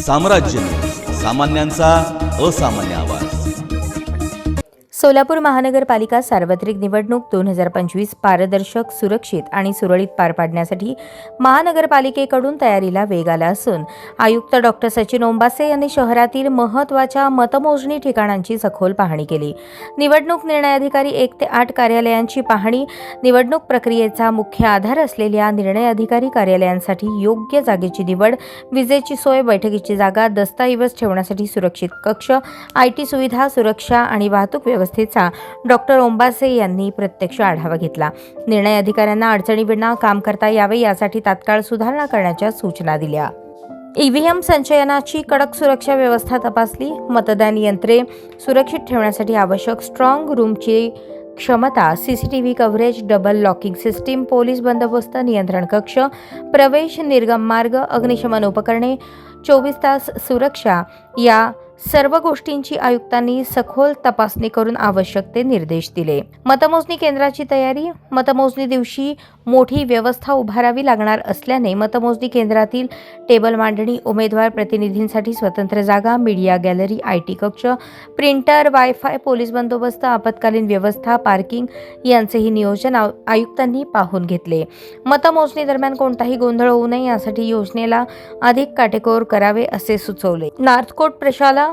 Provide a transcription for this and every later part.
साम्राज्य न्यूज, सामान्यांचा असामान्य आवाज. सोलापूर महानगरपालिका सार्वत्रिक निवडणूक 2025 पारदर्शक, सुरक्षित आणि सुरळीत पार पाडण्यासाठी महानगरपालिकेकडून तयारीला वेग आला असून आयुक्त डॉक्टर सचिन ओंबासे यांनी शहरातील महत्त्वाच्या मतमोजणी ठिकाणांची सखोल पाहणी केली. निवडणूक निर्णय अधिकारी 1 ते 8 कार्यालयांची पाहणी, निवडणूक प्रक्रियेचा मुख्य आधार असलेल्या निर्णय अधिकारी कार्यालयांसाठी योग्य जागेची निवड, विजेची सोय, बैठकीची जागा, दस्तऐवज ठेवण्यासाठी सुरक्षित कक्ष, IT सुविधा, सुरक्षा आणि वाहतूक व्यवस्थेचा डॉक्टर ओंबासे यांनी प्रत्यक्ष आढावा घेतला. निर्णय अधिकाऱ्यांना अडचणींविना काम करता यावे यासाठी तात्काळ सुधारणा करण्याच्या सूचना दिल्या. EVM संचयनाची कडक सुरक्षा व्यवस्था तपासली. मतदान यंत्रे सुरक्षित ठेवण्यासाठी आवश्यक स्ट्रॉंग रूमची क्षमता, CCTV coverage, double locking system, police बंदोबस्त, नियंत्रण कक्ष, प्रवेश निर्गम मार्ग, अग्निशमन उपकरणे, 24 तास सुरक्षा या सर्व गोष्टींची आयुक्तांनी सखोल तपासणी करून आवश्यक ते निर्देश दिले. मतमोजणी केंद्राची तयारी. मतमोजणी दिवशी मोठी व्यवस्था उभारावी लागणार असल्याने मतमोजणी केंद्रातील टेबल मांडणी, उमेदवार प्रतिनिधींसाठी स्वतंत्र जागा, मीडिया गॅलरी, IT कक्ष, प्रिंटर, वायफाय, पोलीस बंदोबस्त, आपत्कालीन व्यवस्था, पार्किंग यांचेही नियोजन आयुक्तांनी पाहून घेतले. मतमोजणी दरम्यान कोणताही गोंधळ होऊ नये यासाठी योजनेला अधिक काटेकोर करावे असे सुचवले. नार्थकोट प्रशाला,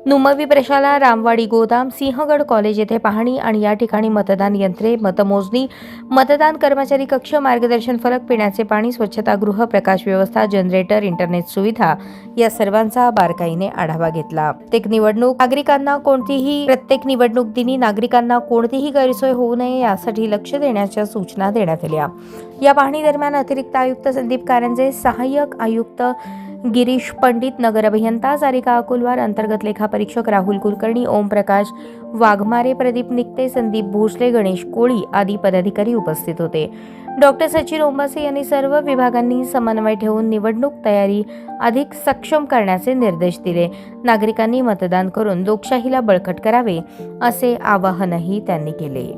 नुमवी प्रशाला, रामवाडी गोदाम, सिंहगड कॉलेज येथे पाहणी आणि या ठिकाणी मतदान यंत्रे, मतमोजणी, मतदान कर्मचारी कक्ष, मार्गदर्शन फलक, पिण्याचे पाणी, स्वच्छतागृह, प्रकाश व्यवस्था, जनरेटर, इंटरनेट सुविधा या सर्वांचा बारकाईने आढावा घेतला. प्रत्येक निवडणूक दिनी नागरिकांना कोणतीही गैरसोय होऊ नये यासाठी लक्ष देण्याच्या सूचना देण्यात आल्या. या पाहणी दरम्यान अतिरिक्त आयुक्त संदीप कारंजे, सहाय्यक आयुक्त गिरीश पंडित, नगर अभियंता सारिका अकुलवार, अंतर्गत लेखा परीक्षक राहुल कुलकर्णी, ओमप्रकाश वाघमारे, प्रदीप निकते, संदीप भोसले, गणेश कोळी आदी पदाधिकारी उपस्थित होते. डॉक्टर सचिन ओंबासे यांनी सर्व विभागांनी समन्वय ठेवून निवडणूक तयारी अधिक सक्षम करण्याचे निर्देश दिले. नागरिकांनी मतदान करून लोकशाहीला बळकट करावे असे आवाहनही त्यांनी केले.